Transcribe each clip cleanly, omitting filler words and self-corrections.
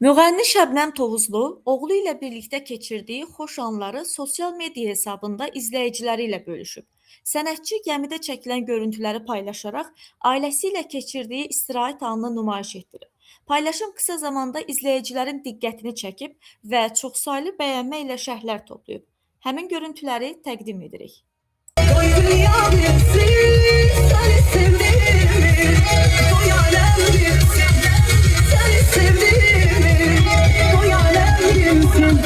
Müğənni Şəbnəm Tovuzlu oğlu ilə birlikdə keçirdiyi xoş anları sosial media hesabında izləyiciləri ilə bölüşüb. Sənətçi gəmidə çəkilən görüntüləri paylaşaraq ailəsi ilə keçirdiyi istirahət anını nümayiş etdirib. Paylaşım qısa zamanda izləyicilərin diqqətini çəkib və çoxsaylı bəyənmə ilə şərhlər toplayıb. Həmin görüntüləri təqdim edirik. Dünya bilsin, seni sevdiğimi, bu alem bilsin, seni sevdiğimi, bu alem bilsin.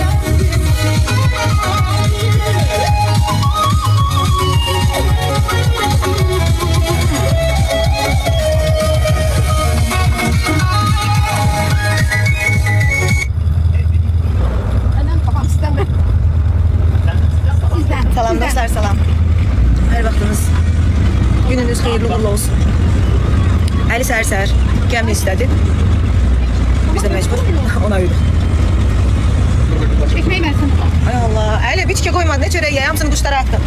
Salam dostlar, salam. Hər vaxtınız, gününüz xeyirli uğurlu olsun. Əli səhər-səhər gəmini istədi. Biz də məcbur ona uyuduq. Ekmeği versin. Ay Allah, Əli bir tikə qoymadı, ne çörək yeyəm, hamısını quşlara atdım.